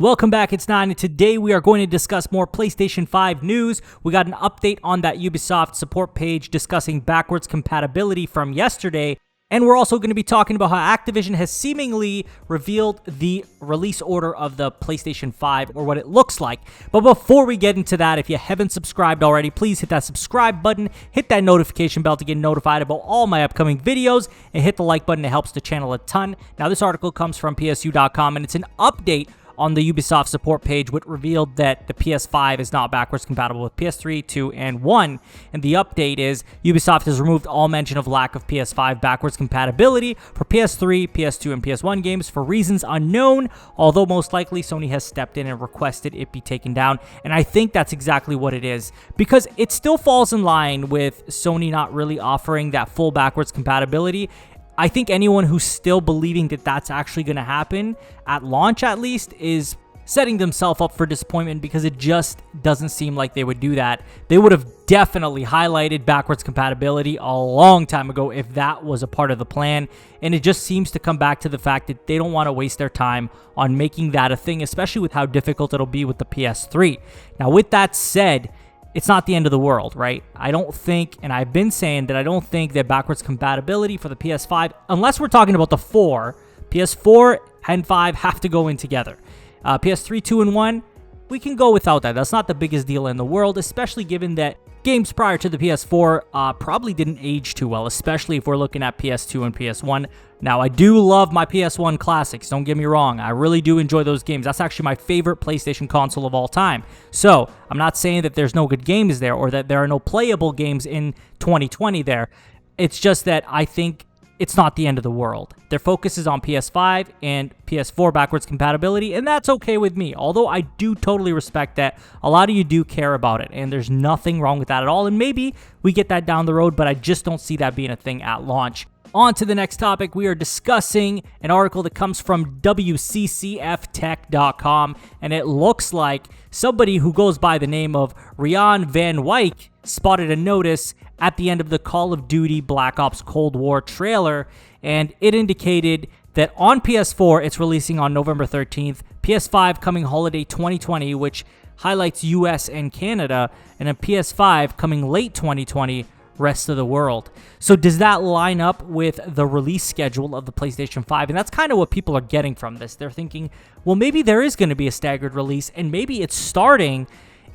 welcome back. It's 9, and today we are going to discuss more PlayStation 5 news. We got an update on that Ubisoft support page discussing backwards compatibility from yesterday, and we're also going to be talking about how Activision has seemingly revealed the release order of the PlayStation 5, or what it looks like. But before we get into that, if you haven't subscribed already, please hit that subscribe button, hit that notification bell to get notified about all my upcoming videos, and hit the like button. It helps the channel a ton. Now, this article comes from PSU.com, and it's an update on the Ubisoft support page, which revealed that the PS5 is not backwards compatible with PS3, 2, and 1. And the update is Ubisoft has removed all mention of lack of PS5 backwards compatibility for PS3, PS2, and PS1 games for reasons unknown, although most likely Sony has stepped in and requested it be taken down. And I think that's exactly what it is, because it still falls in line with Sony not really offering that full backwards compatibility. I think anyone who's still believing that that's actually going to happen, at launch at least, is setting themselves up for disappointment, because it just doesn't seem like they would do that. They would have definitely highlighted backwards compatibility a long time ago if that was a part of the plan, and it just seems to come back to the fact that they don't want to waste their time on making that a thing, especially with how difficult it'll be with the PS3. Now, with that said, it's not the end of the world, right? I don't think, and I've been saying that I don't think that backwards compatibility for the PS5, unless we're talking about the 4, PS4 and 5 have to go in together. PS3, 2, and 1, we can go without that. That's not the biggest deal in the world, especially given that games prior to the PS4 probably didn't age too well, especially if we're looking at PS2 and PS1. Now, I do love my PS1 classics, don't get me wrong. I really do enjoy those games. That's actually my favorite PlayStation console of all time. So, I'm not saying that there's no good games there, or that there are no playable games in 2020 there. It's just that I think it's not the end of the world. Their focus is on PS5 and PS4 backwards compatibility, and that's okay with me. Although I do totally respect that a lot of you do care about it, and there's nothing wrong with that at all. And maybe we get that down the road, but I just don't see that being a thing at launch. On to the next topic. We are discussing an article that comes from WCCFtech.com, and it looks like somebody who goes by the name of Rian Van Wyk spotted a notice at the end of the Call of Duty Black Ops Cold War trailer, and it indicated that on PS4, it's releasing on November 13th, PS5 coming holiday 2020, which highlights US and Canada, and a PS5 coming late 2020, rest of the world. So does that line up with the release schedule of the PlayStation 5? And that's kind of what people are getting from this. They're thinking, well, maybe there is going to be a staggered release, and maybe it's starting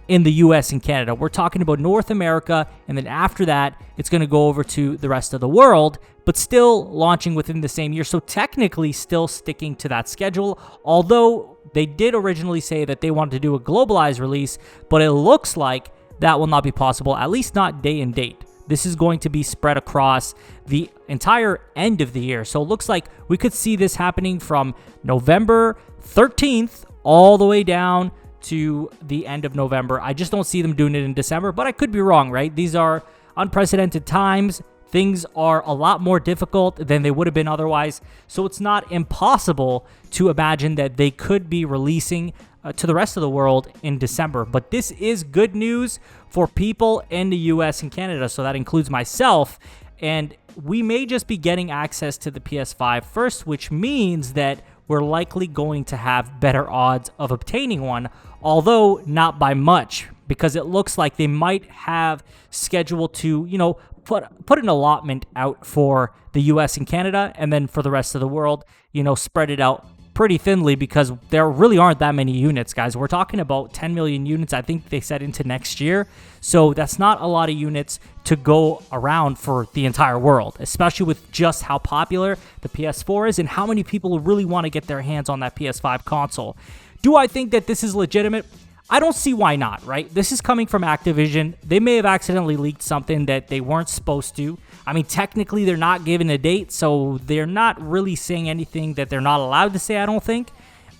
in the US and Canada. We're talking about North America, and then after that, it's going to go over to the rest of the world, but still launching within the same year. So technically still sticking to that schedule, although they did originally say that they wanted to do a globalized release, but it looks like that will not be possible, at least not day and date. This is going to be spread across the entire end of the year. So it looks like we could see this happening from November 13th all the way down to the end of November. I just don't see them doing it in December, but I could be wrong, right? These are unprecedented times. Things are a lot more difficult than they would have been otherwise. So it's not impossible to imagine that they could be releasing to the rest of the world in December. But this is good news for people in the US and Canada, so that includes myself. And we may just be getting access to the PS5 first, which means that we're likely going to have better odds of obtaining one, although not by much, because it looks like they might have scheduled to, put an allotment out for the US and Canada, and then for the rest of the world, spread it out pretty thinly, because there really aren't that many units, guys. We're talking about 10 million units, I think they said, into next year. So that's not a lot of units to go around for the entire world, especially with just how popular the PS4 is and how many people really want to get their hands on that PS5 console. Do I think that this is legitimate? I don't see why not, right? This is coming from Activision. They may have accidentally leaked something that they weren't supposed to. I mean, technically, they're not given a date, so they're not really saying anything that they're not allowed to say, I don't think.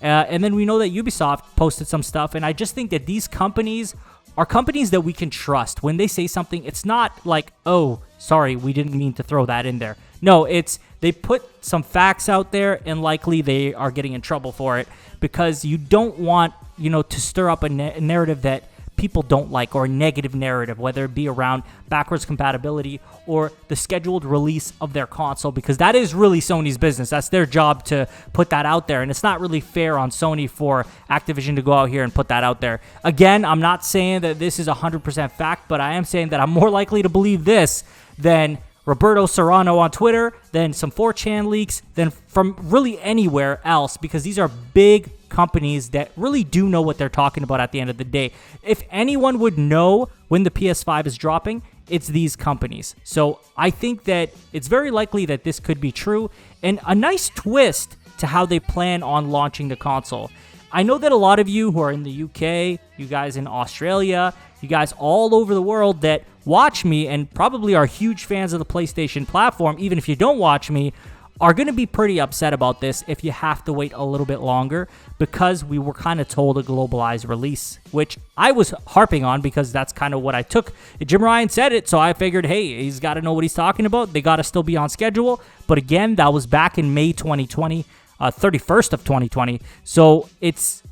And then we know that Ubisoft posted some stuff, and I just think that these companies are companies that we can trust. When they say something, it's not like, oh, sorry, we didn't mean to throw that in there. No, it's they put some facts out there, and likely they are getting in trouble for it, because you don't want, to stir up a narrative that people don't like, or a negative narrative, whether it be around backwards compatibility or the scheduled release of their console, because that is really Sony's business. That's their job to put that out there, and it's not really fair on Sony for Activision to go out here and put that out there. Again, I'm not saying that this is 100% fact, but I am saying that I'm more likely to believe this than Roberto Serrano on Twitter, than some 4chan leaks, than from really anywhere else, because these are big companies that really do know what they're talking about at the end of the day. If anyone would know when the PS5 is dropping, it's these companies. So I think that it's very likely that this could be true, and a nice twist to how they plan on launching the console. I know that a lot of you who are in the UK, you guys in Australia, you guys all over the world that watch me and probably are huge fans of the PlayStation platform, even if you don't watch me, are going to be pretty upset about this if you have to wait a little bit longer, because we were kind of told a globalized release, which I was harping on because that's kind of what I took. Jim Ryan said it, so I figured, hey, he's got to know what he's talking about. They got to still be on schedule. But again, that was back in May 2020, 31st of 2020. So it's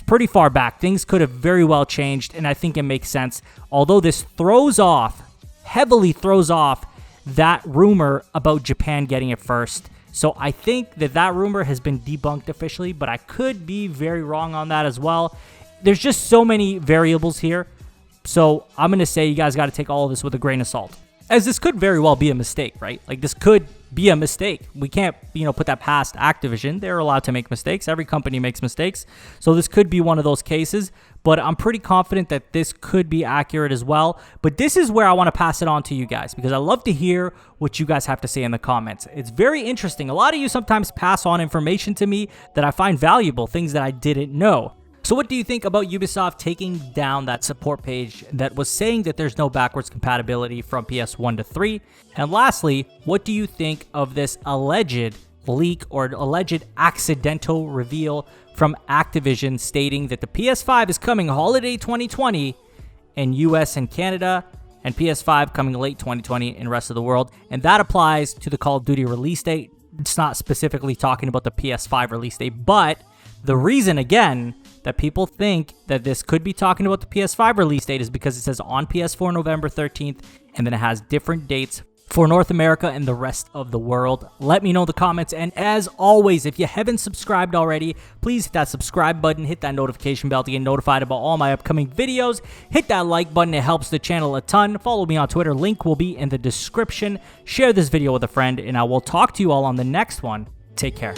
pretty far back. Things could have very well changed, and I think it makes sense. Although this heavily throws off that rumor about Japan getting it first. So I think that rumor has been debunked officially, but I could be very wrong on that as well. There's just so many variables here. So I'm going to say you guys got to take all of this with a grain of salt, as this could very well be a mistake, right? Like, this could be a mistake. We can't, put that past Activision. They're allowed to make mistakes. Every company makes mistakes. So this could be one of those cases, but I'm pretty confident that this could be accurate as well. But this is where I want to pass it on to you guys, because I love to hear what you guys have to say in the comments. It's very interesting. A lot of you sometimes pass on information to me that I find valuable, things that I didn't know. So what do you think about Ubisoft taking down that support page that was saying that there's no backwards compatibility from PS1 to 3? And lastly, what do you think of this alleged leak or alleged accidental reveal from Activision stating that the PS5 is coming holiday 2020 in US and Canada, and PS5 coming late 2020 in the rest of the world? And that applies to the Call of Duty release date. It's not specifically talking about the PS5 release date, but the reason, again, that people think that this could be talking about the PS5 release date is because it says on PS4 November 13th, and then it has different dates for North America and the rest of the world. Let me know in the comments, and as always, if you haven't subscribed already, please hit that subscribe button, hit that notification bell to get notified about all my upcoming videos, hit that like button, it helps the channel a ton. Follow me on Twitter, link will be in the description. Share this video with a friend, and I will talk to you all on the next one. Take care.